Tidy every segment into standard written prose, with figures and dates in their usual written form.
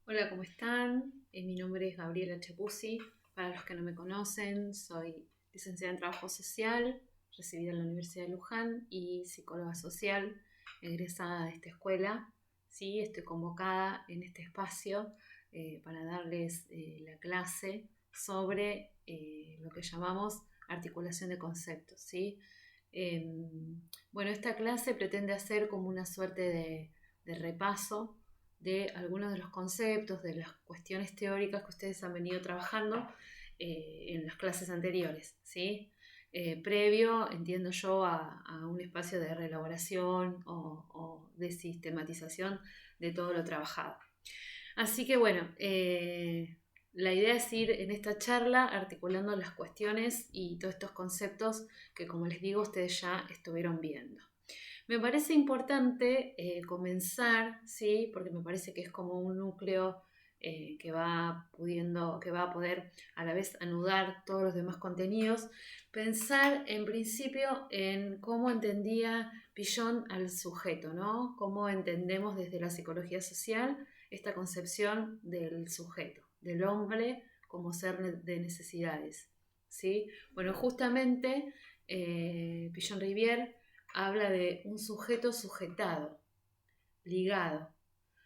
Hola, ¿cómo están? Mi nombre es Gabriela Chapuzzi. Para los que no me conocen, soy licenciada en Trabajo Social, recibida en la Universidad de Luján y psicóloga social, egresada de esta escuela. Sí, estoy convocada en este espacio para darles la clase sobre lo que llamamos articulación de conceptos. ¿Sí? Bueno, esta clase pretende hacer como una suerte de repaso de algunos de los conceptos, de las cuestiones teóricas que ustedes han venido trabajando en las clases anteriores, ¿sí? Previo, entiendo yo, a un espacio de reelaboración o de sistematización de todo lo trabajado. Así que bueno, la idea es ir en esta charla articulando las cuestiones y todos estos conceptos que, como les digo, ustedes ya estuvieron viendo. Me parece importante comenzar, ¿sí? Porque me parece que es como un núcleo que va a poder a la vez anudar todos los demás contenidos, pensar en principio en cómo entendía Pillon al sujeto, ¿no? Cómo entendemos desde la psicología social esta concepción del sujeto, del hombre como ser de necesidades, ¿sí? Bueno, justamente Pillon-Rivière habla de un sujeto sujetado, ligado,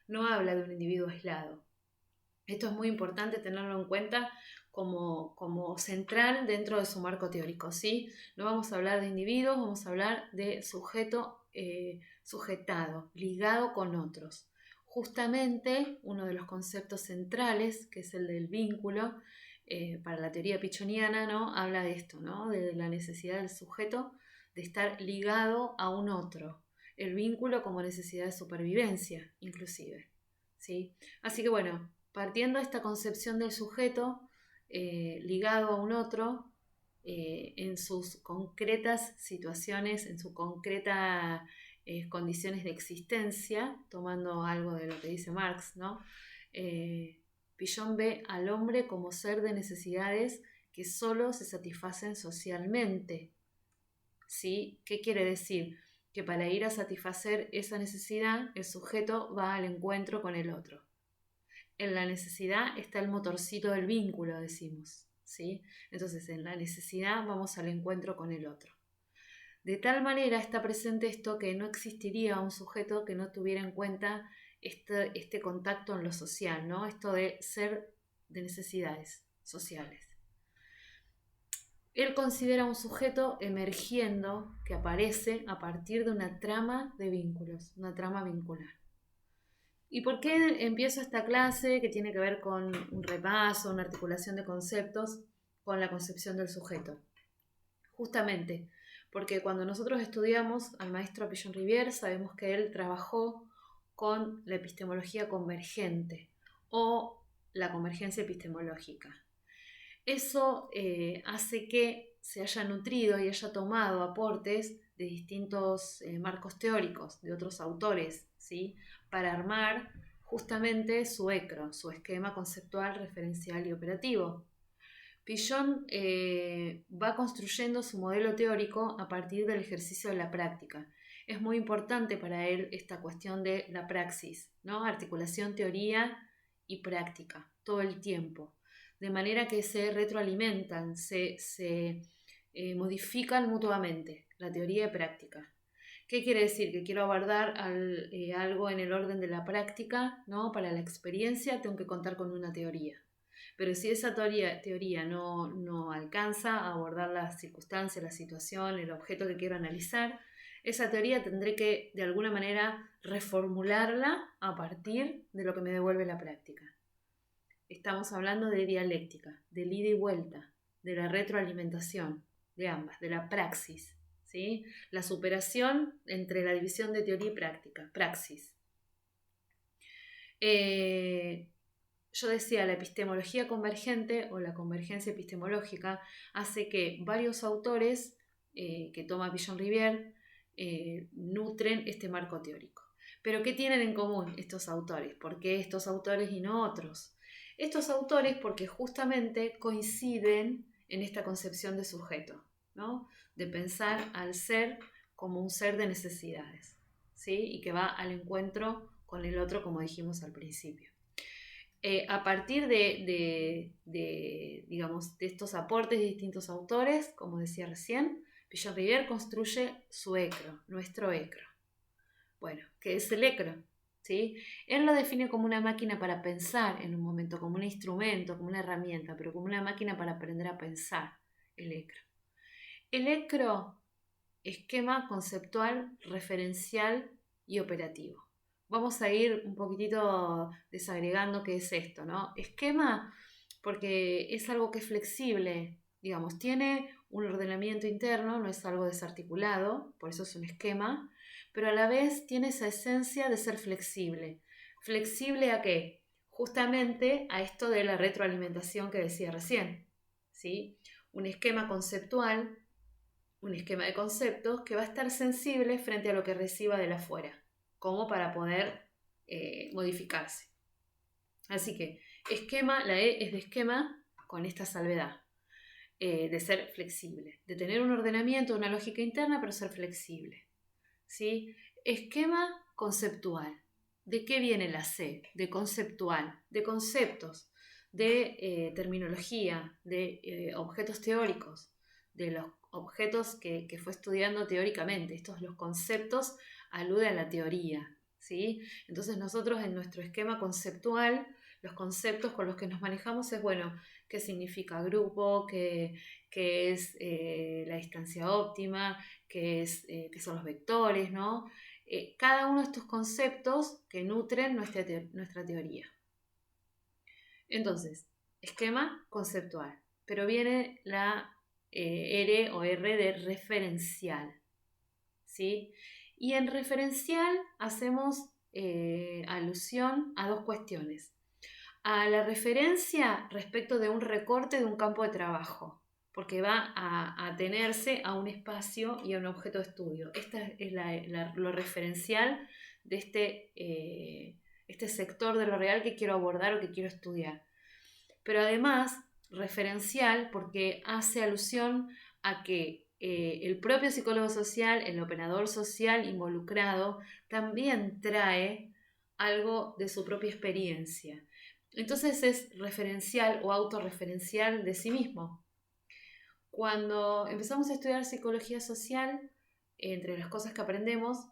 no habla de un individuo aislado. Esto es muy importante tenerlo en cuenta como central dentro de su marco teórico, ¿sí? No vamos a hablar de individuos, vamos a hablar de sujeto sujetado, ligado con otros. Justamente uno de los conceptos centrales, que es el del vínculo, para la teoría pichoniana, ¿no? Habla de esto, ¿no? De la necesidad del sujeto de estar ligado a un otro. El vínculo como necesidad de supervivencia, inclusive, ¿sí? Así que bueno, partiendo de esta concepción del sujeto ligado a un otro, en sus concretas situaciones, en sus concretas condiciones de existencia, tomando algo de lo que dice Marx, ¿no? Pillon ve al hombre como ser de necesidades que solo se satisfacen socialmente. ¿Sí? ¿Qué quiere decir? Que para ir a satisfacer esa necesidad, el sujeto va al encuentro con el otro. En la necesidad está el motorcito del vínculo, decimos, ¿sí? Entonces, en la necesidad vamos al encuentro con el otro. De tal manera está presente esto que no existiría un sujeto que no tuviera en cuenta este contacto en lo social, ¿no? Esto de ser de necesidades sociales. Él considera un sujeto emergiendo que aparece a partir de una trama de vínculos, una trama vincular. ¿Y por qué empiezo esta clase que tiene que ver con un repaso, una articulación de conceptos con la concepción del sujeto? Justamente porque cuando nosotros estudiamos al maestro Pillon-Rivière sabemos que él trabajó con la epistemología convergente o la convergencia epistemológica. Eso hace que se haya nutrido y haya tomado aportes de distintos marcos teóricos de otros autores, ¿sí? Para armar justamente su ECRO, su esquema conceptual, referencial y operativo. Pillon va construyendo su modelo teórico a partir del ejercicio de la práctica. Es muy importante para él esta cuestión de la praxis, ¿no? Articulación, teoría y práctica, todo el tiempo. De manera que se retroalimentan, se modifican mutuamente la teoría y práctica. ¿Qué quiere decir? Que quiero abordar algo en el orden de la práctica, ¿no? Para la experiencia tengo que contar con una teoría. Pero si esa teoría no alcanza a abordar la circunstancia, la situación, el objeto que quiero analizar, esa teoría tendré que de alguna manera reformularla a partir de lo que me devuelve la práctica. Estamos hablando de dialéctica, del ida y vuelta, de la retroalimentación, de ambas, de la praxis, ¿sí? La superación entre la división de teoría y práctica, praxis. Yo decía, la epistemología convergente o la convergencia epistemológica hace que varios autores que toma Pillon-Rivière nutren este marco teórico. Pero ¿qué tienen en común estos autores? ¿Por qué estos autores y no otros? Estos autores porque justamente coinciden en esta concepción de sujeto, ¿no? De pensar al ser como un ser de necesidades, ¿sí? Y que va al encuentro con el otro, como dijimos al principio. A partir digamos, de estos aportes de distintos autores, como decía recién, Pichon-Rivière construye su ECRO, nuestro ECRO. Bueno, ¿qué es el ECRO? ¿Sí? Él lo define como una máquina para pensar en un momento, como un instrumento, como una herramienta, pero como una máquina para aprender a pensar, el ECRO. El ECRO, esquema conceptual, referencial y operativo. Vamos a ir un poquitito desagregando qué es esto, ¿no? Esquema, porque es algo que es flexible, digamos, tiene un ordenamiento interno, no es algo desarticulado, por eso es un esquema, pero a la vez tiene esa esencia de ser flexible. ¿Flexible a qué? Justamente a esto de la retroalimentación que decía recién, ¿sí? Un esquema conceptual, un esquema de conceptos que va a estar sensible frente a lo que reciba de la afuera, como para poder modificarse. Así que esquema, la E es de esquema con esta salvedad, de ser flexible, de tener un ordenamiento, una lógica interna, pero ser flexible. ¿Sí? Esquema conceptual. ¿De qué viene la C? De conceptual, de conceptos, de terminología, de objetos teóricos, de los objetos que fue estudiando teóricamente. Los conceptos aluden a la teoría, ¿sí? Entonces nosotros en nuestro esquema conceptual, los conceptos con los que nos manejamos es, bueno, qué significa grupo, qué es la distancia óptima, qué son los vectores, ¿no? Cada uno de estos conceptos que nutren nuestra teoría. Entonces, esquema conceptual, pero viene la R o R de referencial, ¿sí? Y en referencial hacemos alusión a dos cuestiones. A la referencia respecto de un recorte de un campo de trabajo, porque va a atenerse a un espacio y a un objeto de estudio. Esta es lo referencial de este sector de lo real que quiero abordar o que quiero estudiar. Pero además, referencial porque hace alusión a que el propio psicólogo social, el operador social involucrado, también trae algo de su propia experiencia. Entonces es referencial o autorreferencial de sí mismo. Cuando empezamos a estudiar psicología social, entre las cosas que aprendemos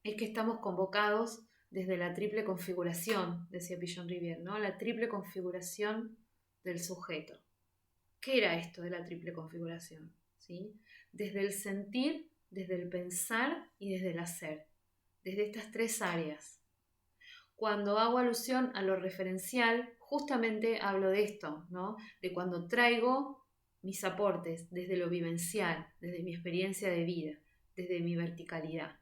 es que estamos convocados desde la triple configuración, decía Pichon-Rivière, ¿no? La triple configuración del sujeto. ¿Qué era esto de la triple configuración? ¿Sí? Desde el sentir, desde el pensar y desde el hacer. Desde estas tres áreas. Cuando hago alusión a lo referencial, justamente hablo de esto, ¿no? De cuando traigo mis aportes desde lo vivencial, desde mi experiencia de vida, desde mi verticalidad.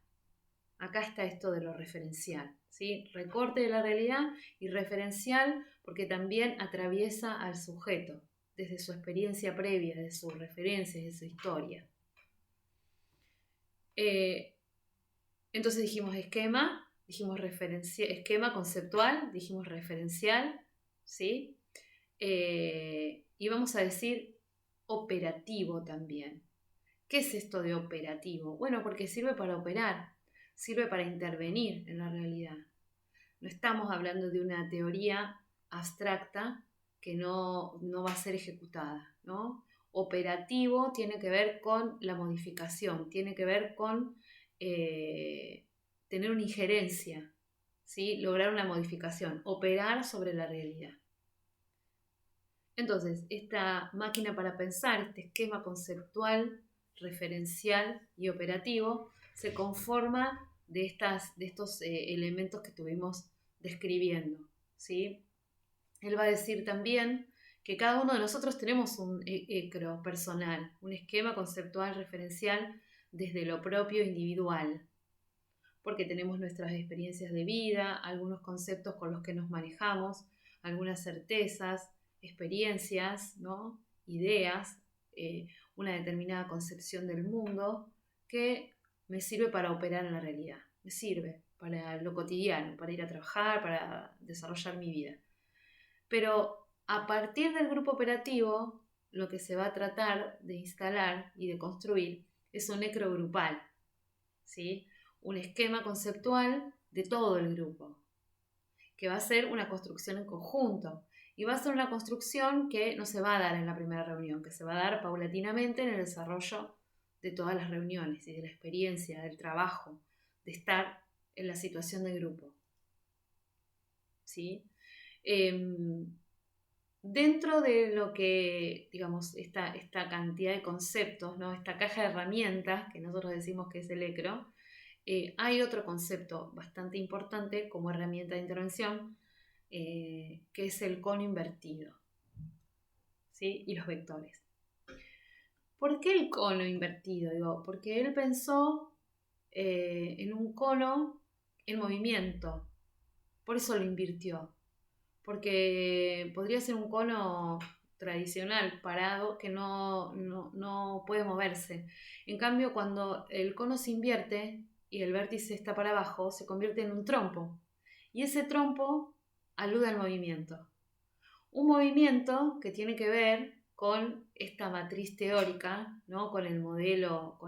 Acá está esto de lo referencial, ¿sí? Recorte de la realidad y referencial porque también atraviesa al sujeto desde su experiencia previa, de sus referencias, de su historia. Entonces dijimos esquema, dijimos esquema conceptual, dijimos referencial, ¿sí? Y vamos a decir operativo también. ¿Qué es esto de operativo? Bueno, porque sirve para operar, sirve para intervenir en la realidad. No estamos hablando de una teoría abstracta que no va a ser ejecutada, ¿no? Operativo tiene que ver con la modificación, tiene que ver con tener una injerencia, ¿sí? Lograr una modificación, operar sobre la realidad. Entonces, esta máquina para pensar, este esquema conceptual, referencial y operativo, se conforma de estos elementos que estuvimos describiendo, ¿sí? Él va a decir también que cada uno de nosotros tenemos un ECRO personal, un esquema conceptual referencial desde lo propio individual, porque tenemos nuestras experiencias de vida, algunos conceptos con los que nos manejamos, algunas certezas, experiencias, ¿no? Ideas, una determinada concepción del mundo que me sirve para operar en la realidad, me sirve para lo cotidiano, para ir a trabajar, para desarrollar mi vida. Pero a partir del grupo operativo, lo que se va a tratar de instalar y de construir es un ECRO grupal, ¿sí? Un esquema conceptual de todo el grupo, que va a ser una construcción en conjunto. Y va a ser una construcción que no se va a dar en la primera reunión, que se va a dar paulatinamente en el desarrollo de todas las reuniones y de la experiencia, del trabajo, de estar en la situación de grupo. ¿Sí? Dentro de lo que, digamos, esta cantidad de conceptos, ¿no? Esta caja de herramientas que nosotros decimos que es el ECRO, hay otro concepto bastante importante como herramienta de intervención, que es el cono invertido, ¿sí? Y los vectores. ¿Por qué el cono invertido? Digo, porque él pensó en un cono en movimiento, por eso lo invirtió. Porque podría ser un cono tradicional, parado, que no puede moverse. En cambio, cuando el cono se invierte y el vértice está para abajo, se convierte en un trompo. Y ese trompo alude al movimiento. Un movimiento que tiene que ver con esta matriz teórica, ¿no? con el modelo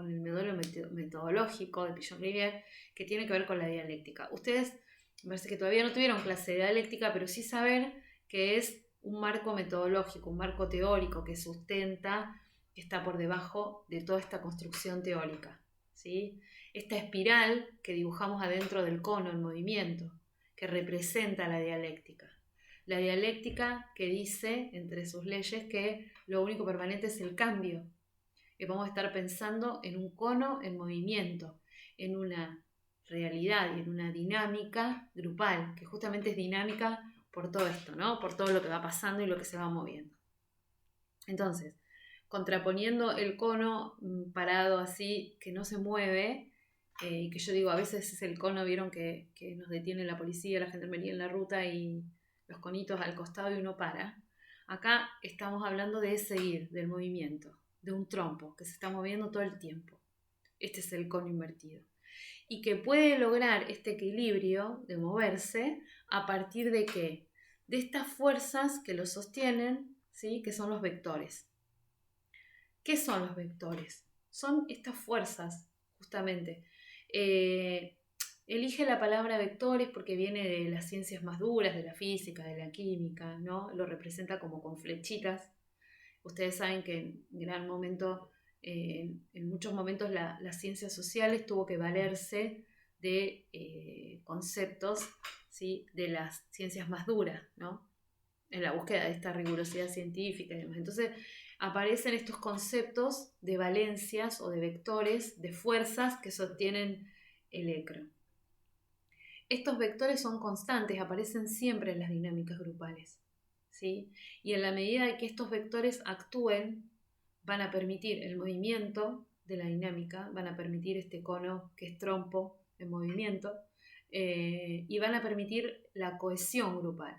metodológico de Pigeon-Rivière, que tiene que ver con la dialéctica. Ustedes me parece que todavía no tuvieron clase de dialéctica, pero sí saber que es un marco metodológico, un marco teórico que sustenta, que está por debajo de toda esta construcción teórica, ¿sí? Esta espiral que dibujamos adentro del cono en movimiento, que representa la dialéctica. La dialéctica que dice, entre sus leyes, que lo único permanente es el cambio, que vamos a estar pensando en un cono en movimiento, en una realidad y en una dinámica grupal, que justamente es dinámica por todo esto, ¿no? Por todo lo que va pasando y lo que se va moviendo. Entonces, contraponiendo el cono parado así, que no se mueve, y que yo digo, a veces es el cono, vieron que nos detiene la policía, la gendarmería en la ruta y los conitos al costado y uno para. Acá estamos hablando de seguir, del movimiento, de un trompo que se está moviendo todo el tiempo. Este es el cono invertido. Y que puede lograr este equilibrio de moverse a partir de ¿qué? De estas fuerzas que lo sostienen, ¿sí? Que son los vectores. ¿Qué son los vectores? Son estas fuerzas, justamente. Elige la palabra vectores porque viene de las ciencias más duras, de la física, de la química, ¿no? Lo representa como con flechitas. Ustedes saben que en gran momento, en muchos momentos las ciencias sociales tuvo que valerse de conceptos, ¿sí? De las ciencias más duras, ¿no? En la búsqueda de esta rigurosidad científica y demás. Entonces aparecen estos conceptos de valencias o de vectores, de fuerzas que sostienen el ECRO. Estos vectores son constantes, aparecen siempre en las dinámicas grupales, ¿sí? Y en la medida de que estos vectores actúen, van a permitir el movimiento de la dinámica, van a permitir este cono que es trompo en movimiento, y van a permitir la cohesión grupal.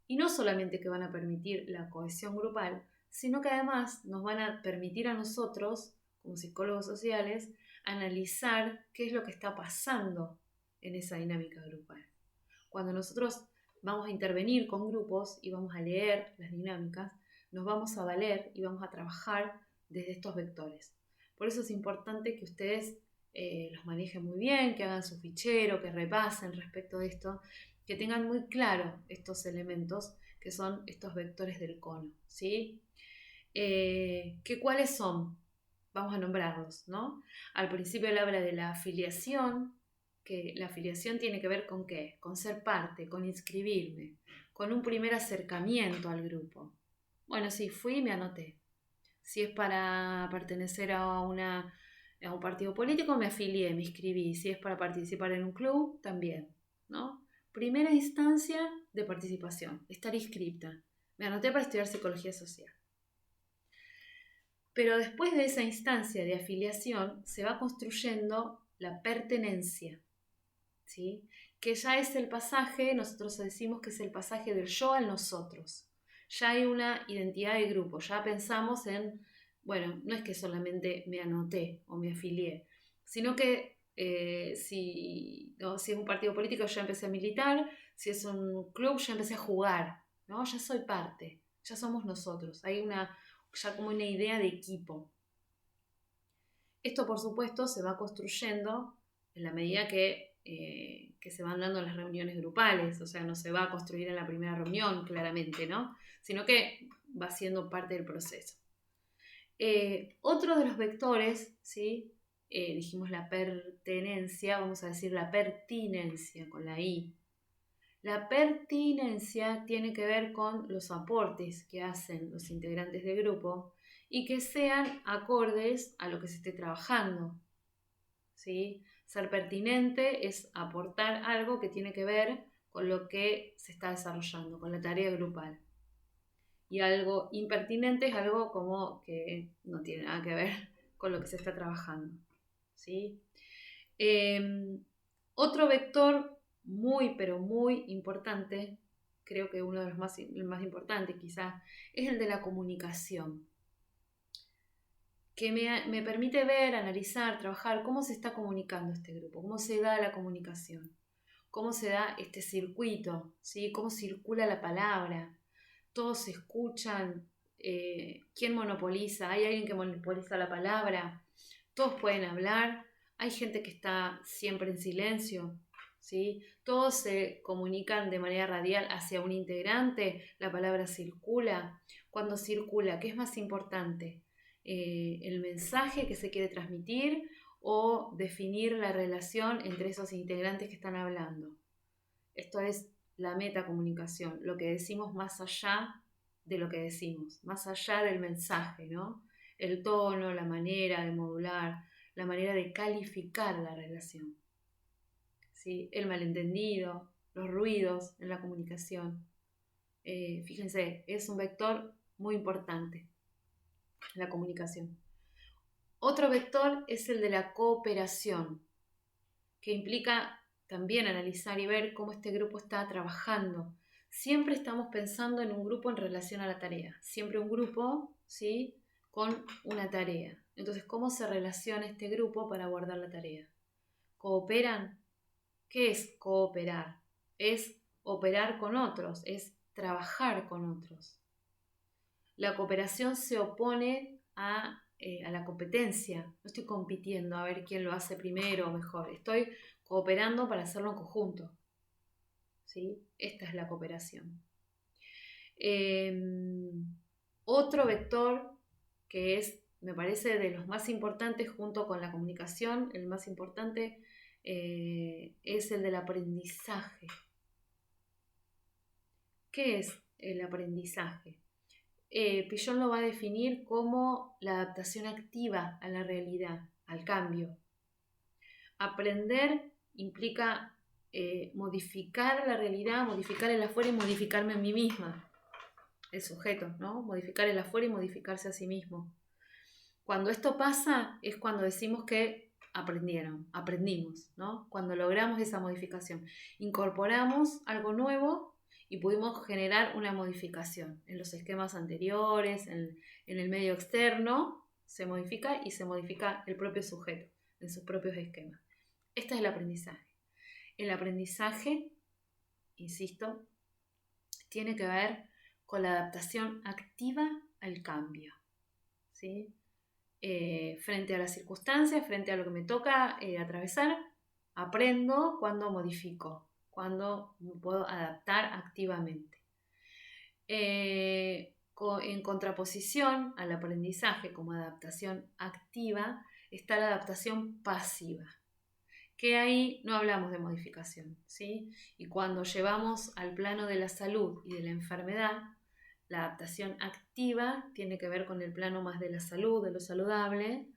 Y no solamente que van a permitir la cohesión grupal, sino que además nos van a permitir a nosotros, como psicólogos sociales, analizar qué es lo que está pasando en esa dinámica grupal. Cuando nosotros vamos a intervenir con grupos y vamos a leer las dinámicas, nos vamos a valer y vamos a trabajar desde estos vectores. Por eso es importante que ustedes los manejen muy bien, que hagan su fichero, que repasen respecto de esto, que tengan muy claro estos elementos que son estos vectores del cono, ¿sí? ¿Cuáles son? Vamos a nombrarlos, ¿no? Al principio él habla de la afiliación, que la afiliación tiene que ver con ¿qué? Con ser parte, con inscribirme, con un primer acercamiento al grupo. Bueno, sí, fui y me anoté. Si es para pertenecer a un partido político, me afilié, me inscribí. Si es para participar en un club, también, ¿no? Primera instancia de participación, estar inscripta. Me anoté para estudiar psicología social. Pero después de esa instancia de afiliación se va construyendo la pertenencia, ¿sí? Que ya es el pasaje, nosotros decimos que es el pasaje del yo al nosotros. Ya hay una identidad de grupo, ya pensamos en, bueno, no es que solamente me anoté o me afilié, sino que si es un partido político ya empecé a militar, si es un club ya empecé a jugar, ¿no? Ya soy parte, ya somos nosotros, hay ya como una idea de equipo. Esto, por supuesto, se va construyendo en la medida que que se van dando en las reuniones grupales, o sea, no se va a construir en la primera reunión, claramente, ¿no? Sino que va siendo parte del proceso. Otro de los vectores, ¿sí? Dijimos la pertenencia, vamos a decir la pertinencia con la I. La pertinencia tiene que ver con los aportes que hacen los integrantes del grupo y que sean acordes a lo que se esté trabajando, ¿sí? Ser pertinente es aportar algo que tiene que ver con lo que se está desarrollando, con la tarea grupal. Y algo impertinente es algo como que no tiene nada que ver con lo que se está trabajando, ¿sí? Otro vector muy, pero muy importante, creo que uno de los más importantes quizás, es el de la comunicación, que me permite ver, analizar, trabajar cómo se está comunicando este grupo, cómo se da la comunicación, cómo se da este circuito, ¿sí? Cómo circula la palabra, todos se escuchan, quién monopoliza, hay alguien que monopoliza la palabra, todos pueden hablar, hay gente que está siempre en silencio, ¿sí? Todos se comunican de manera radial hacia un integrante, la palabra circula. Cuando circula, ¿qué es más importante? ¿El mensaje que se quiere transmitir o definir la relación entre esos integrantes que están hablando? Esto es la metacomunicación, lo que decimos más allá de lo que decimos, más allá del mensaje, ¿no? El tono, la manera de modular, la manera de calificar la relación, ¿sí? El malentendido, los ruidos en la comunicación. Fíjense, es un vector muy importante, la comunicación. Otro vector es el de la cooperación, que implica también analizar y ver cómo este grupo está trabajando. Siempre estamos pensando en un grupo en relación a la tarea. Siempre un grupo, ¿sí? Con una tarea. Entonces, ¿cómo se relaciona este grupo para abordar la tarea? ¿Cooperan? ¿Qué es cooperar? Es operar con otros, es trabajar con otros. La cooperación se opone a la competencia. No estoy compitiendo a ver quién lo hace primero o mejor. Estoy cooperando para hacerlo en conjunto, ¿sí? Esta es la cooperación. Otro vector que es, me parece, de los más importantes junto con la comunicación, el más importante es el del aprendizaje. ¿Qué es el aprendizaje? Pillon lo va a definir como la adaptación activa a la realidad, al cambio. Aprender implica modificar la realidad, modificar el afuera y modificarme a mí misma, el sujeto, ¿no? Modificar el afuera y modificarse a sí mismo. Cuando esto pasa es cuando decimos que aprendimos, ¿no? Cuando logramos esa modificación, incorporamos algo nuevo y pudimos generar una modificación en los esquemas anteriores, en el medio externo, se modifica y se modifica el propio sujeto en sus propios esquemas. Este es el aprendizaje. El aprendizaje, insisto, tiene que ver con la adaptación activa al cambio, ¿sí? Frente a las circunstancias, frente a lo que me toca atravesar, aprendo cuando modifico, cuando me puedo adaptar activamente. En contraposición al aprendizaje como adaptación activa está la adaptación pasiva, que ahí no hablamos de modificación, ¿sí? Y cuando llevamos al plano de la salud y de la enfermedad, la adaptación activa tiene que ver con el plano más de la salud, de lo saludable,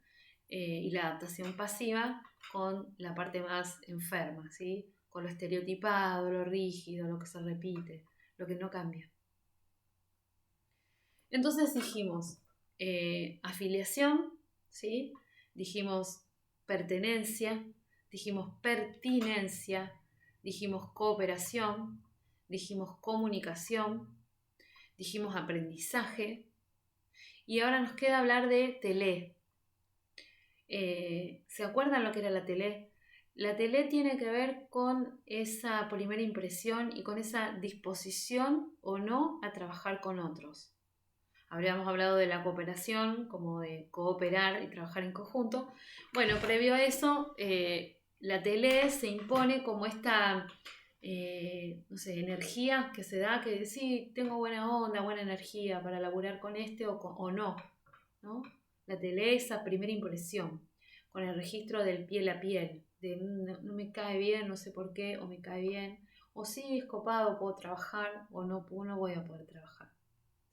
y la adaptación pasiva con la parte más enferma, ¿sí? Con lo estereotipado, lo rígido, lo que se repite, lo que no cambia. Entonces dijimos afiliación, ¿sí? Dijimos pertenencia, dijimos pertinencia, dijimos cooperación, dijimos comunicación, dijimos aprendizaje y ahora nos queda hablar de telé. ¿Se acuerdan lo que era la telé? La telé tiene que ver con esa primera impresión y con esa disposición o no a trabajar con otros. Habríamos hablado de la cooperación, como de cooperar y trabajar en conjunto. Bueno, previo a eso, la tele se impone como esta, no sé, energía que se da, que sí, tengo buena onda, buena energía para laburar con este o no, ¿no? La tele es esa primera impresión, con el registro del piel a piel, de no me cae bien, no sé por qué, o me cae bien, o sí, es copado, puedo trabajar, o no voy a poder trabajar,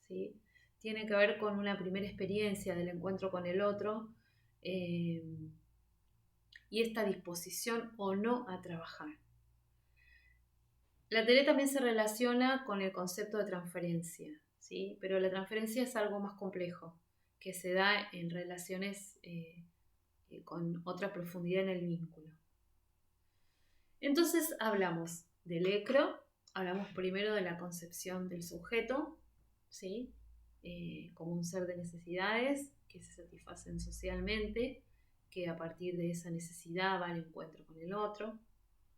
¿sí? Tiene que ver con una primera experiencia del encuentro con el otro, eh, y esta disposición o no a trabajar. La tele también se relaciona con el concepto de transferencia, ¿sí? Pero la transferencia es algo más complejo, que se da en relaciones con otra profundidad en el vínculo. Entonces hablamos del ecro, hablamos primero de la concepción del sujeto, ¿sí? Como un ser de necesidades que se satisfacen socialmente, que a partir de esa necesidad va al encuentro con el otro.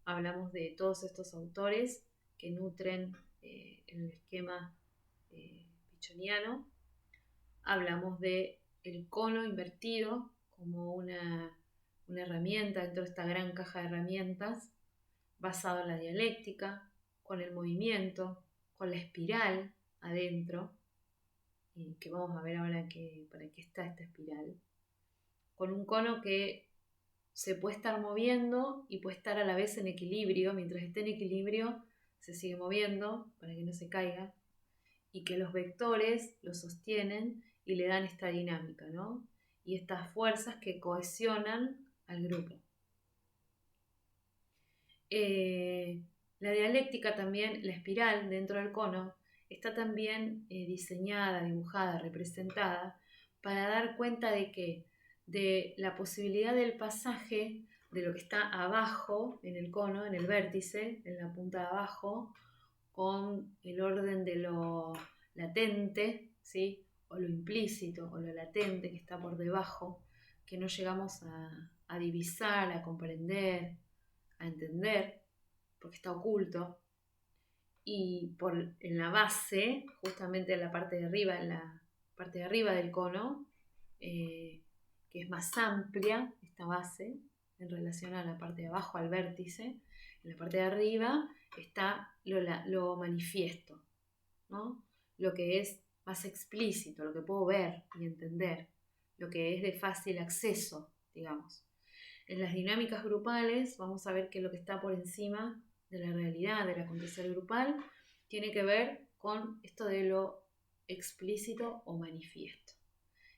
Hablamos de todos estos autores que nutren el esquema pichoniano. Hablamos de el cono invertido como una herramienta dentro de esta gran caja de herramientas, basado en la dialéctica, con el movimiento, con la espiral adentro, que vamos a ver ahora para qué está esta espiral, con un cono que se puede estar moviendo y puede estar a la vez en equilibrio. Mientras esté en equilibrio se sigue moviendo para que no se caiga, y que los vectores lo sostienen y le dan esta dinámica, ¿no? Y estas fuerzas que cohesionan al grupo. La dialéctica también, la espiral dentro del cono, está también diseñada, dibujada, representada para dar cuenta de que de la posibilidad del pasaje de lo que está abajo en el cono, en el vértice, en la punta de abajo, con el orden de lo latente, ¿sí? O lo implícito o lo latente que está por debajo, que no llegamos a divisar, a comprender, a entender, porque está oculto, y en la base, justamente en la parte de arriba, en la parte de arriba del cono, que es más amplia esta base en relación a la parte de abajo, al vértice, en la parte de arriba está lo manifiesto, ¿no? Lo que es más explícito, lo que puedo ver y entender, lo que es de fácil acceso, digamos. En las dinámicas grupales vamos a ver que lo que está por encima de la realidad, del acontecer grupal, tiene que ver con esto de lo explícito o manifiesto.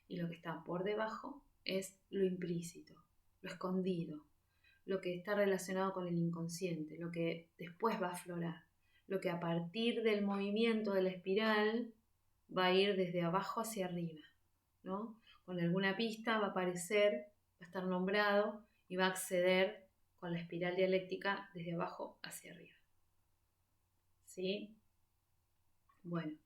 Y lo que está por debajo es lo implícito, lo escondido, lo que está relacionado con el inconsciente, lo que después va a aflorar, lo que a partir del movimiento de la espiral va a ir desde abajo hacia arriba, ¿no? Con alguna pista va a aparecer, va a estar nombrado y va a acceder con la espiral dialéctica desde abajo hacia arriba. ¿Sí? Bueno.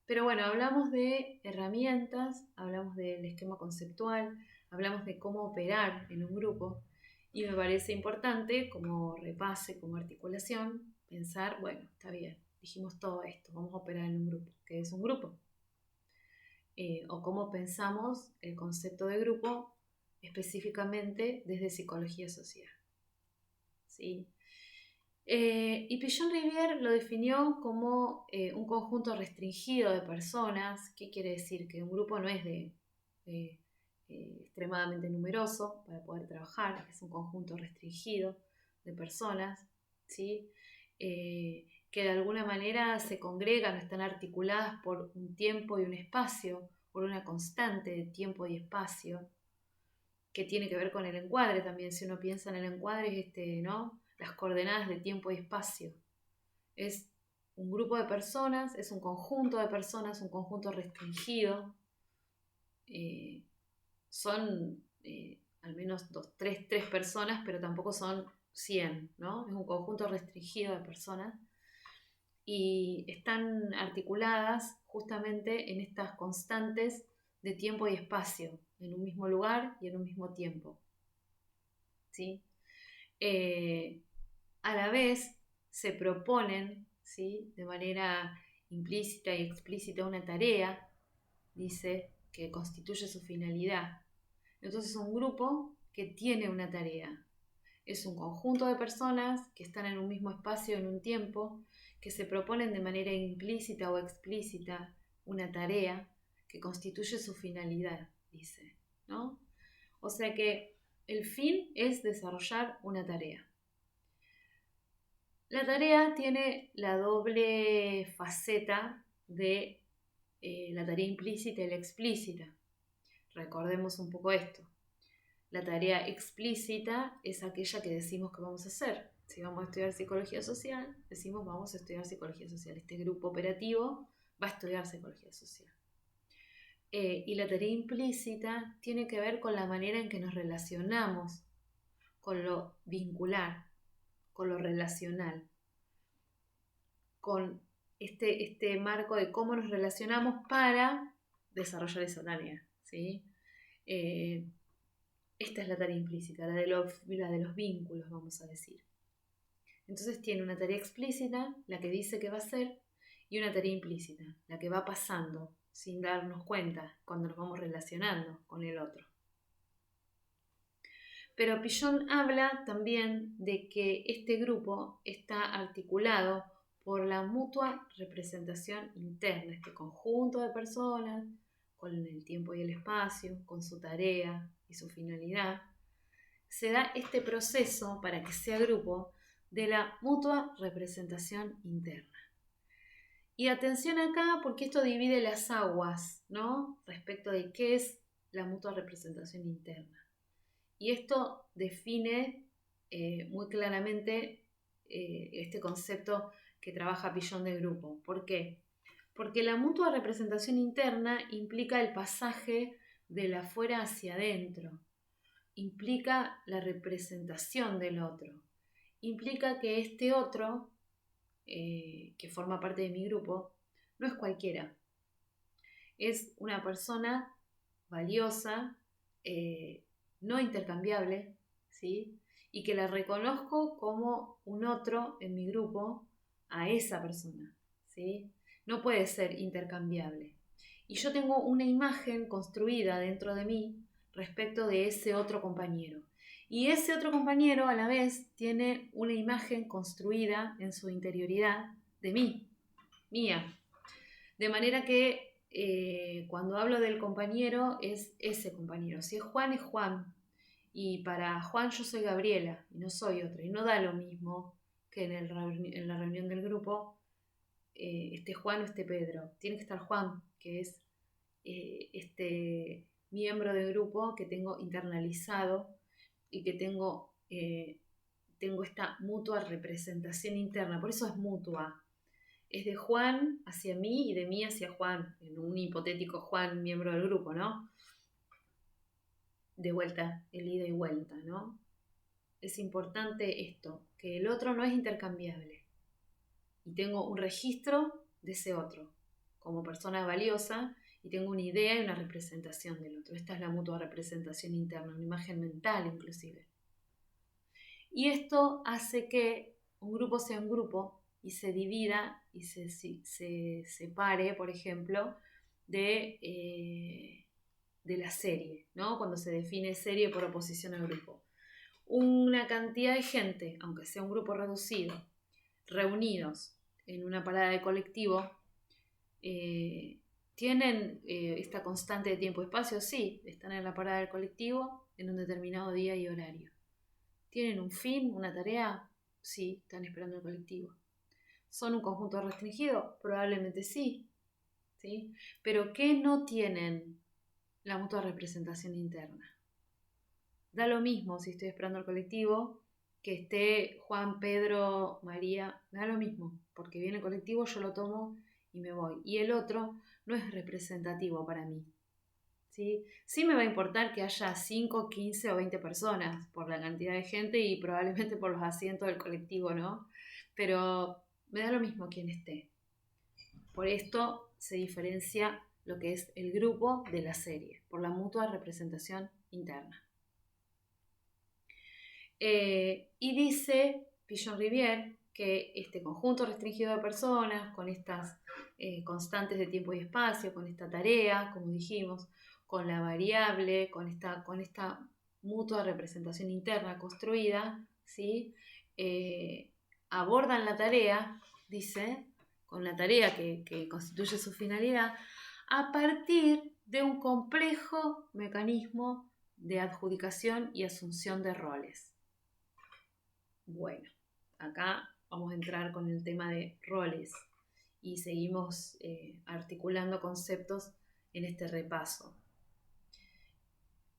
Pero bueno, hablamos de herramientas, hablamos del esquema conceptual, hablamos de cómo operar en un grupo, y me parece importante, como repase, como articulación, pensar, bueno, está bien, dijimos todo esto, vamos a operar en un grupo. ¿Qué es un grupo? O cómo pensamos el concepto de grupo específicamente desde psicología social. ¿Sí? Y Pigeon-Rivière lo definió como un conjunto restringido de personas. ¿Qué quiere decir? Que un grupo no es de extremadamente numeroso para poder trabajar, es un conjunto restringido de personas, ¿sí? Que de alguna manera se congregan o están articuladas por un tiempo y un espacio, por una constante de tiempo y espacio, que tiene que ver con el encuadre también. Si uno piensa en el encuadre, es ¿no? Las coordenadas de tiempo y espacio. Es un grupo de personas, es un conjunto de personas, un conjunto restringido. Son al menos tres personas, pero tampoco son 100, ¿no? Es un conjunto restringido de personas y están articuladas justamente en estas constantes de tiempo y espacio, en un mismo lugar y en un mismo tiempo, ¿sí? A la vez se proponen, ¿sí? De manera implícita y explícita una tarea, dice, que constituye su finalidad. Entonces un grupo que tiene una tarea. Es un conjunto de personas que están en un mismo espacio en un tiempo, que se proponen de manera implícita o explícita una tarea que constituye su finalidad, dice, ¿no? O sea que el fin es desarrollar una tarea. La tarea tiene la doble faceta de la tarea implícita y la explícita. Recordemos un poco esto. La tarea explícita es aquella que decimos que vamos a hacer. Si vamos a estudiar psicología social, decimos vamos a estudiar psicología social. Este grupo operativo va a estudiar psicología social. Y la tarea implícita tiene que ver con la manera en que nos relacionamos, con lo vincular, con lo relacional, con este marco de cómo nos relacionamos para desarrollar esa tarea, ¿sí? Esta es la tarea implícita, la de los vínculos, vamos a decir. Entonces tiene una tarea explícita, la que dice que va a hacer, y una tarea implícita, la que va pasando sin darnos cuenta cuando nos vamos relacionando con el otro. Pero Piaget habla también de que este grupo está articulado por la mutua representación interna, este conjunto de personas con el tiempo y el espacio, con su tarea y su finalidad. Se da este proceso para que sea grupo de la mutua representación interna. Y atención acá porque esto divide las aguas, ¿no? Respecto de qué es la mutua representación interna. Y esto define muy claramente este concepto que trabaja Piaget de grupo. ¿Por qué? Porque la mutua representación interna implica el pasaje de afuera hacia adentro, implica la representación del otro, implica que este otro, que forma parte de mi grupo, no es cualquiera, es una persona valiosa, no intercambiable, ¿sí? Y que la reconozco como un otro en mi grupo a esa persona, ¿sí? No puede ser intercambiable. Y yo tengo una imagen construida dentro de mí respecto de ese otro compañero. Y ese otro compañero a la vez tiene una imagen construida en su interioridad de mí, mía. De manera que cuando hablo del compañero es ese compañero. Si es Juan, es Juan. Y para Juan yo soy Gabriela y no soy otra. Y no da lo mismo que en la reunión del grupo esté Juan o esté Pedro. Tiene que estar Juan, que es este miembro del grupo que tengo internalizado y que tengo esta mutua representación interna. Por eso es mutua. Es de Juan hacia mí y de mí hacia Juan, en un hipotético Juan, miembro del grupo, ¿no? De vuelta, el ida y vuelta, ¿no? Es importante esto, que el otro no es intercambiable. Y tengo un registro de ese otro, como persona valiosa, y tengo una idea y una representación del otro. Esta es la mutua representación interna, una imagen mental inclusive. Y esto hace que un grupo sea un grupo y se divida y se separe, por ejemplo, de la serie, ¿no? Cuando se define serie por oposición al grupo. Una cantidad de gente, aunque sea un grupo reducido, reunidos en una parada de colectivo, ¿tienen esta constante de tiempo-espacio? Sí, están en la parada del colectivo en un determinado día y horario. ¿Tienen un fin, una tarea? Sí, están esperando el colectivo. ¿Son un conjunto restringido? Probablemente sí. ¿Sí? Pero ¿qué no tienen? La mutua representación interna. Da lo mismo si estoy esperando el colectivo, que esté Juan, Pedro, María, da lo mismo, porque viene el colectivo, yo lo tomo y me voy. Y el otro no es representativo para mí. ¿Sí? Sí me va a importar que haya 5, 15 o 20 personas por la cantidad de gente y probablemente por los asientos del colectivo, ¿no? Pero me da lo mismo quién esté. Por esto se diferencia lo que es el grupo de la serie, por la mutua representación interna. Y dice Piaget-Rivière que este conjunto restringido de personas, con estas constantes de tiempo y espacio, con esta tarea, como dijimos, con la variable, con esta mutua representación interna construida, ¿sí? Abordan la tarea, dice, con la tarea que constituye su finalidad, a partir de un complejo mecanismo de adjudicación y asunción de roles. Bueno, acá vamos a entrar con el tema de roles y seguimos articulando conceptos en este repaso.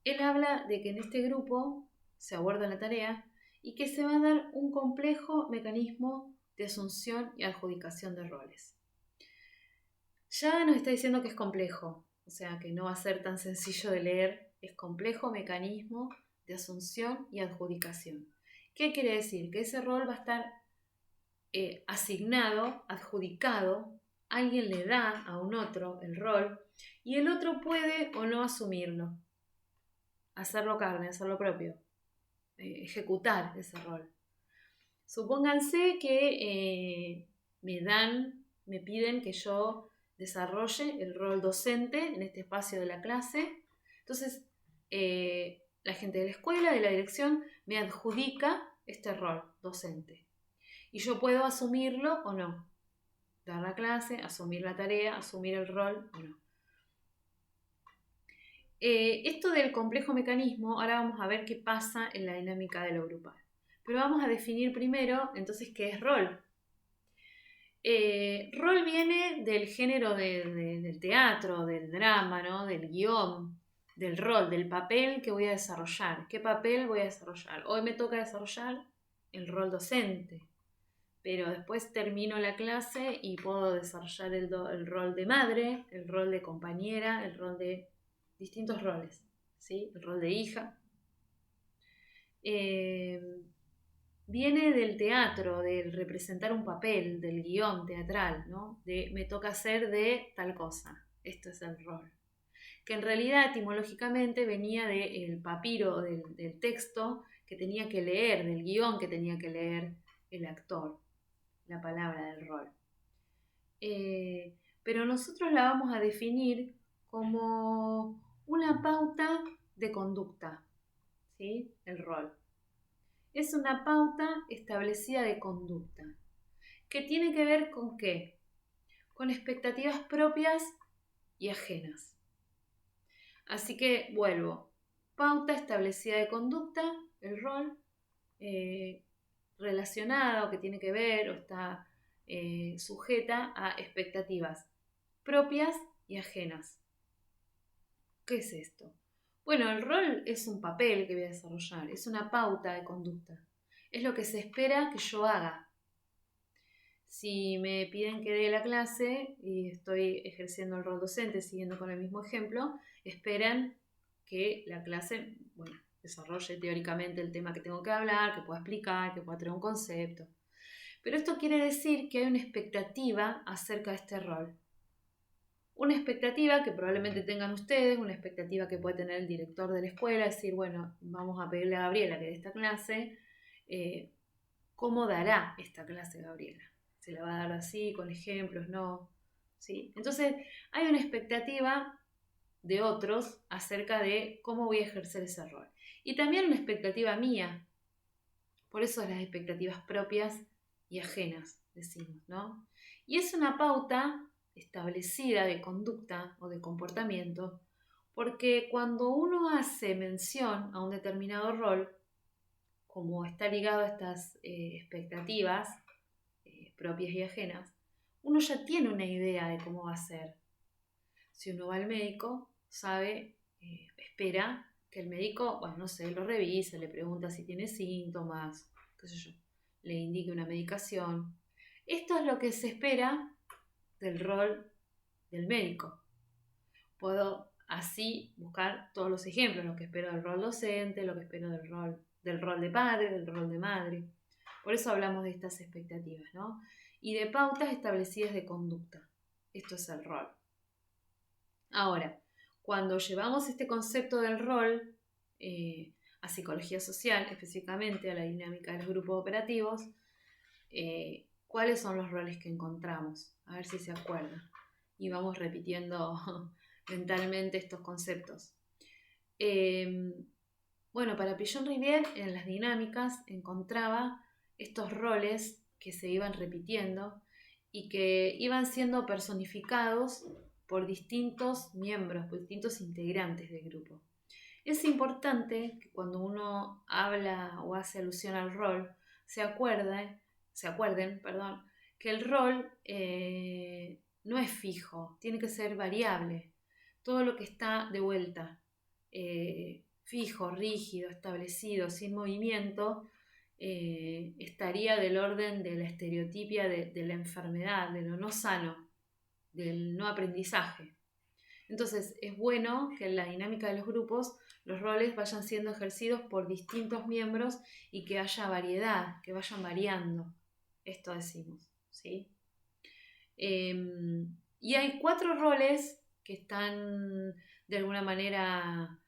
Él habla de que en este grupo se aborda la tarea y que se va a dar un complejo mecanismo de asunción y adjudicación de roles. Ya nos está diciendo que es complejo, o sea que no va a ser tan sencillo de leer, es complejo mecanismo de asunción y adjudicación. ¿Qué quiere decir? Que ese rol va a estar asignado, adjudicado, alguien le da a un otro el rol y el otro puede o no asumirlo, hacerlo carne, hacerlo propio, ejecutar ese rol. Supónganse que me piden que yo desarrolle el rol docente en este espacio de la clase. Entonces, la gente de la escuela, de la dirección, me adjudica este rol docente. Y yo puedo asumirlo o no. Dar la clase, asumir la tarea, asumir el rol o no. Esto del complejo mecanismo, ahora vamos a ver qué pasa en la dinámica de lo grupal. Pero vamos a definir primero, entonces, qué es rol. Rol viene del género del teatro, del drama, ¿no? Del guión, del rol, del papel que voy a desarrollar. ¿Qué papel voy a desarrollar? Hoy me toca desarrollar el rol docente, pero después termino la clase y puedo desarrollar el rol de madre, el rol de compañera, el rol de distintos roles, ¿sí? El rol de hija. Viene del teatro, del representar un papel, del guión teatral, ¿no? De me toca hacer de tal cosa. Esto es el rol. Que en realidad etimológicamente venía del papiro, del texto que tenía que leer, del guión que tenía que leer el actor, la palabra del rol. Pero nosotros la vamos a definir como una pauta de conducta, ¿sí? El rol. Es una pauta establecida de conducta, que tiene que ver con ¿qué? Con expectativas propias y ajenas. Así que vuelvo, pauta establecida de conducta, el rol, relacionada o que tiene que ver o está sujeta a expectativas propias y ajenas. ¿Qué es esto? Bueno, el rol es un papel que voy a desarrollar, es una pauta de conducta. Es lo que se espera que yo haga. Si me piden que dé la clase y estoy ejerciendo el rol docente, siguiendo con el mismo ejemplo, esperan que la clase, desarrolle teóricamente el tema que tengo que hablar, que pueda explicar, que pueda traer un concepto. Pero esto quiere decir que hay una expectativa acerca de este rol. Una expectativa que probablemente tengan ustedes, una expectativa que puede tener el director de la escuela, decir, bueno, vamos a pedirle a Gabriela que dé esta clase, ¿cómo dará esta clase Gabriela? ¿Se la va a dar así, con ejemplos? No. ¿Sí? Entonces, hay una expectativa de otros acerca de cómo voy a ejercer ese rol. Y también una expectativa mía. Por eso las expectativas propias y ajenas, decimos, ¿no? Y es una pauta establecida de conducta o de comportamiento, porque cuando uno hace mención a un determinado rol, como está ligado a estas expectativas propias y ajenas, uno ya tiene una idea de cómo va a ser. Si uno va al médico, sabe, espera que el médico, lo revise, le pregunta si tiene síntomas, qué sé yo, le indique una medicación. Esto es lo que se espera del rol del médico. Puedo así buscar todos los ejemplos, lo que espero del rol docente, lo que espero del rol de padre, del rol de madre. Por eso hablamos de estas expectativas, ¿no? Y de pautas establecidas de conducta. Esto es el rol. Ahora, cuando llevamos este concepto del rol a psicología social, específicamente a la dinámica de los grupos operativos, ¿cuáles son los roles que encontramos? A ver si se acuerdan. Y vamos repitiendo mentalmente estos conceptos. Bueno, para Pigeon-Rivière en las dinámicas encontraba estos roles que se iban repitiendo y que iban siendo personificados por distintos miembros, por distintos integrantes del grupo. Es importante que cuando uno habla o hace alusión al rol, se acuerden, que el rol no es fijo, tiene que ser variable. Todo lo que está de vuelta, fijo, rígido, establecido, sin movimiento, estaría del orden de la estereotipia de la enfermedad, de lo no sano, del no aprendizaje. Entonces es bueno que en la dinámica de los grupos los roles vayan siendo ejercidos por distintos miembros y que haya variedad, que vayan variando. Esto decimos, ¿sí? Y hay 4 roles que están de alguna manera,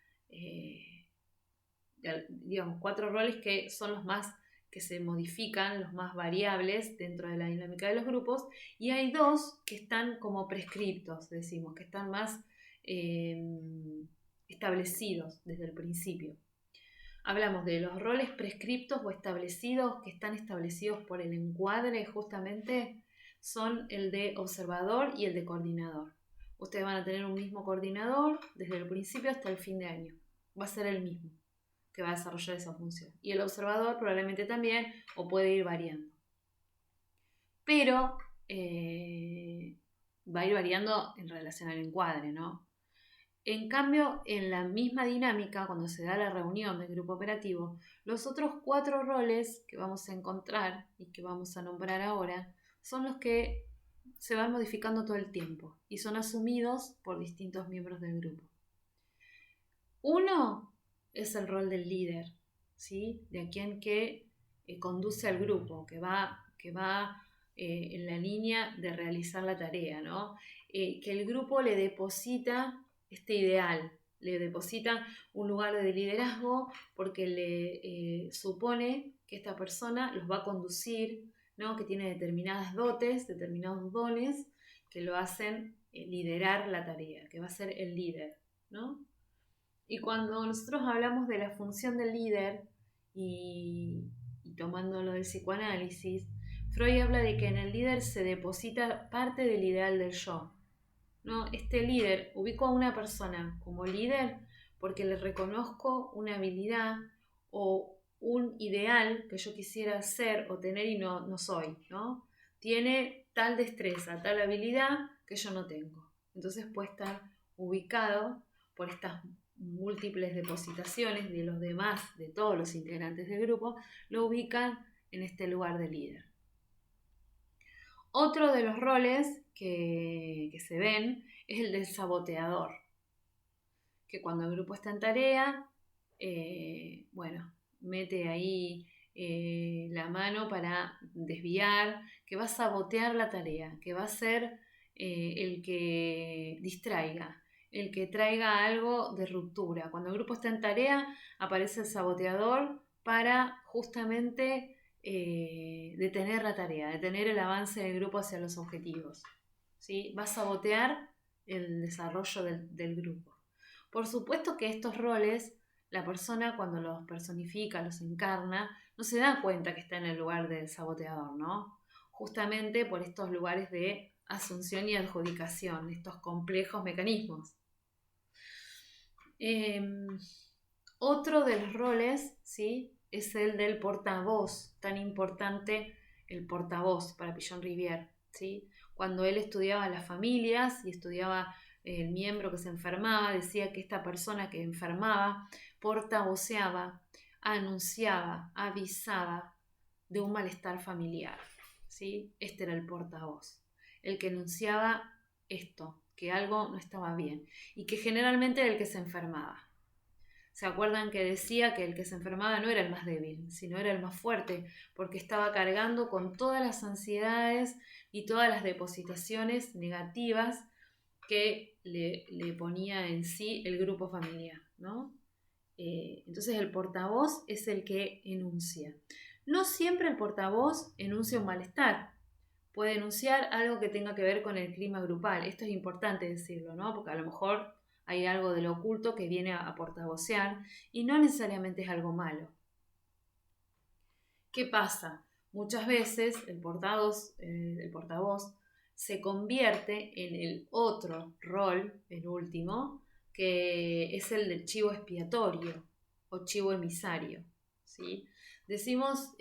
digamos, 4 roles que son los más que se modifican, los más variables dentro de la dinámica de los grupos, y hay 2 que están como prescriptos, decimos, que están más establecidos desde el principio. Hablamos de los roles prescriptos o establecidos, que están establecidos por el encuadre justamente, son el de observador y el de coordinador. Ustedes van a tener un mismo coordinador desde el principio hasta el fin de año. Va a ser el mismo que va a desarrollar esa función. Y el observador probablemente también, o puede ir variando. Pero va a ir variando en relación al encuadre, ¿no? En cambio, en la misma dinámica, cuando se da la reunión del grupo operativo, los otros 4 roles que vamos a encontrar y que vamos a nombrar ahora son los que se van modificando todo el tiempo y son asumidos por distintos miembros del grupo. Uno es el rol del líder, ¿sí? De quien que conduce al grupo, que va en la línea de realizar la tarea, ¿no? Que el grupo le deposita este ideal, le deposita un lugar de liderazgo porque le supone que esta persona los va a conducir, ¿no? Que tiene determinadas dotes, determinados dones que lo hacen liderar la tarea, que va a ser el líder, ¿no? Y cuando nosotros hablamos de la función del líder y tomando lo del psicoanálisis, Freud habla de que en el líder se deposita parte del ideal del yo, ¿no? Este líder, ubico a una persona como líder porque le reconozco una habilidad o un ideal que yo quisiera ser o tener y no soy, ¿no? Tiene tal destreza, tal habilidad que yo no tengo. Entonces puede estar ubicado por estas múltiples depositaciones de los demás, de todos los integrantes del grupo, lo ubican en este lugar de líder. Otro de los roles que se ven es el del saboteador, que cuando el grupo está en tarea, mete ahí la mano para desviar, que va a sabotear la tarea, que va a ser el que distraiga, el que traiga algo de ruptura. Cuando el grupo está en tarea, aparece el saboteador para justamente detener la tarea, detener el avance del grupo hacia los objetivos, ¿sí? Va a sabotear el desarrollo del grupo. Por supuesto que estos roles, la persona cuando los personifica, los encarna, no se da cuenta que está en el lugar del saboteador, ¿no? Justamente por estos lugares de asunción y adjudicación, estos complejos mecanismos. Otro de los roles, ¿sí?, es el del portavoz, tan importante el portavoz para Pigeon-Rivière, ¿sí? Cuando él estudiaba las familias y estudiaba el miembro que se enfermaba, decía que esta persona que enfermaba portavoceaba, anunciaba, avisaba de un malestar familiar, ¿sí? Este era el portavoz, el que anunciaba esto, que algo no estaba bien, y que generalmente era el que se enfermaba. ¿Se acuerdan que decía que el que se enfermaba no era el más débil, sino era el más fuerte, porque estaba cargando con todas las ansiedades y todas las depositaciones negativas que le ponía en sí el grupo familiar, ¿no? Entonces el portavoz es el que enuncia. No siempre el portavoz enuncia un malestar, puede enunciar algo que tenga que ver con el clima grupal. Esto es importante decirlo, ¿no? Porque a lo mejor hay algo de lo oculto que viene a portavocear y no necesariamente es algo malo. ¿Qué pasa? Muchas veces el portavoz se convierte en el otro rol, el último, que es el del chivo expiatorio o chivo emisario, ¿sí? Decimos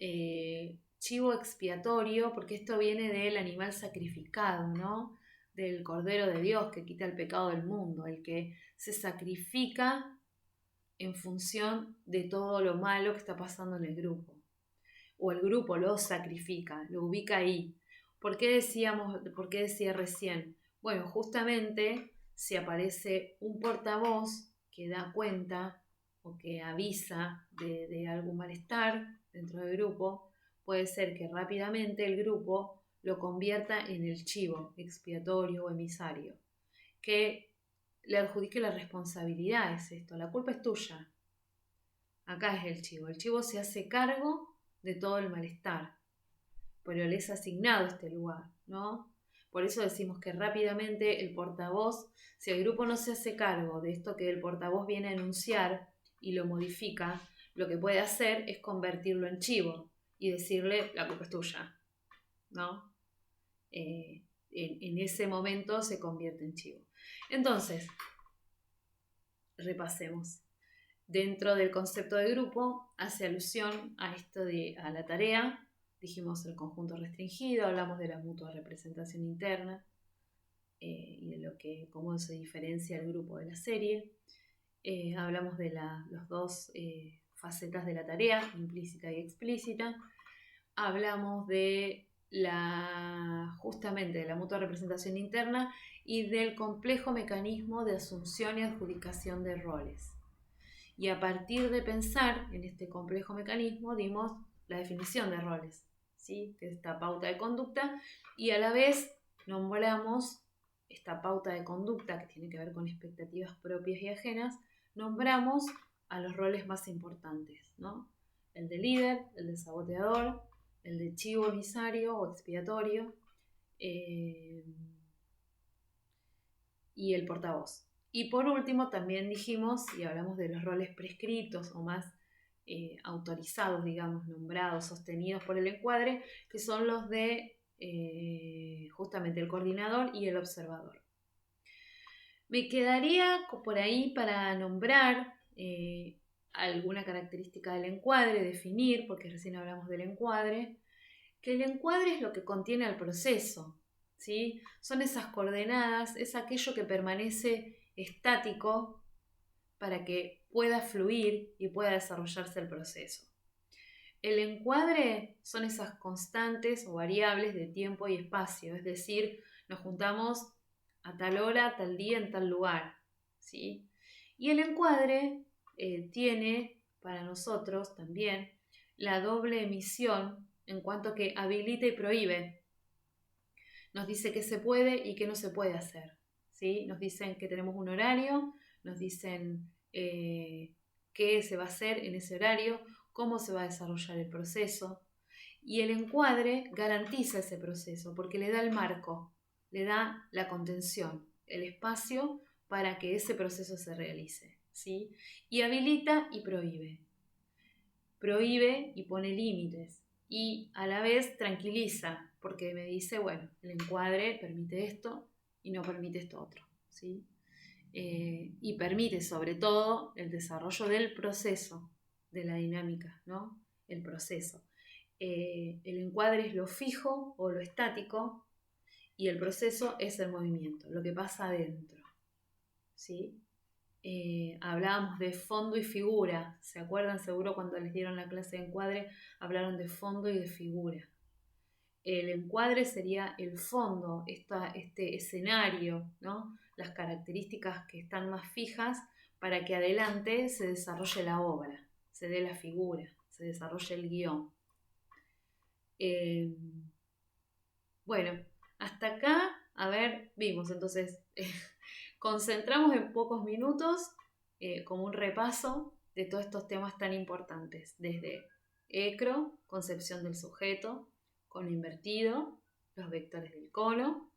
chivo expiatorio porque esto viene del animal sacrificado, ¿no? Del Cordero de Dios que quita el pecado del mundo, el que se sacrifica en función de todo lo malo que está pasando en el grupo. O el grupo lo sacrifica, lo ubica ahí. ¿Por qué decía recién? Bueno, justamente si aparece un portavoz que da cuenta o que avisa de algún malestar dentro del grupo, puede ser que rápidamente el grupo lo convierta en el chivo expiatorio o emisario, que le adjudique la responsabilidad, es esto, la culpa es tuya. Acá es el chivo se hace cargo de todo el malestar, pero le es asignado este lugar, ¿no? Por eso decimos que rápidamente el portavoz, si el grupo no se hace cargo de esto que el portavoz viene a enunciar y lo modifica, lo que puede hacer es convertirlo en chivo y decirle la culpa es tuya, ¿no? En ese momento se convierte en chivo. Entonces, repasemos. Dentro del concepto de grupo hace alusión a a la tarea. Dijimos el conjunto restringido, hablamos de la mutua representación interna y de cómo se diferencia el grupo de la serie. Hablamos de las dos facetas de la tarea, implícita y explícita. Hablamos de justamente de la mutua representación interna y del complejo mecanismo de asunción y adjudicación de roles. Y a partir de pensar en este complejo mecanismo dimos la definición de roles, ¿sí? Que es esta pauta de conducta, y a la vez nombramos esta pauta de conducta que tiene que ver con expectativas propias y ajenas, nombramos a los roles más importantes, ¿no? El de líder, el de saboteador, el de chivo emisario o expiatorio y el portavoz. Y por último también dijimos, y hablamos de los roles prescritos o más autorizados, digamos, nombrados, sostenidos por el encuadre, que son los de justamente el coordinador y el observador. Me quedaría por ahí para nombrar alguna característica del encuadre, definir, porque recién hablamos del encuadre, que el encuadre es lo que contiene al proceso, ¿sí? Son esas coordenadas, es aquello que permanece estático para que pueda fluir y pueda desarrollarse el proceso. El encuadre son esas constantes o variables de tiempo y espacio, es decir, nos juntamos a tal hora, tal día, en tal lugar, ¿sí? Y el encuadre tiene para nosotros también la doble emisión en cuanto que habilita y prohíbe. Nos dice qué se puede y qué no se puede hacer, ¿sí? Nos dicen que tenemos un horario, nos dicen qué se va a hacer en ese horario, cómo se va a desarrollar el proceso. Y el encuadre garantiza ese proceso porque le da el marco, le da la contención, el espacio para que ese proceso se realice, ¿sí? Y habilita y prohíbe. Prohíbe y pone límites y a la vez tranquiliza porque me dice, bueno, el encuadre permite esto y no permite esto otro, ¿sí? Y permite sobre todo el desarrollo del proceso, de la dinámica, ¿no? El proceso. El encuadre es lo fijo o lo estático y el proceso es el movimiento, lo que pasa adentro, ¿sí? Hablábamos de fondo y figura, ¿se acuerdan? Seguro cuando les dieron la clase de encuadre hablaron de fondo y de figura. El encuadre sería el fondo, este escenario, ¿no? Las características que están más fijas para que adelante se desarrolle la obra, se dé la figura, se desarrolle el guión. Bueno, hasta acá, a ver, vimos entonces, concentramos en pocos minutos como un repaso de todos estos temas tan importantes, desde ECRO, concepción del sujeto, con lo invertido, los vectores del cono,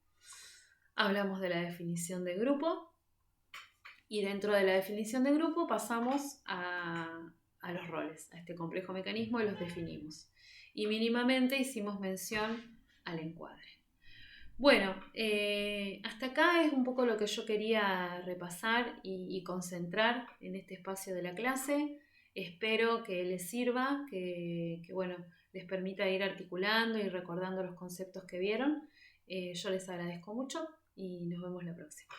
hablamos de la definición de grupo y dentro de la definición de grupo pasamos a los roles, a este complejo mecanismo y los definimos. Y mínimamente hicimos mención al encuadre. Bueno, hasta acá es un poco lo que yo quería repasar y concentrar en este espacio de la clase. Espero que les sirva, que bueno, les permita ir articulando y recordando los conceptos que vieron. Yo les agradezco mucho y nos vemos la próxima.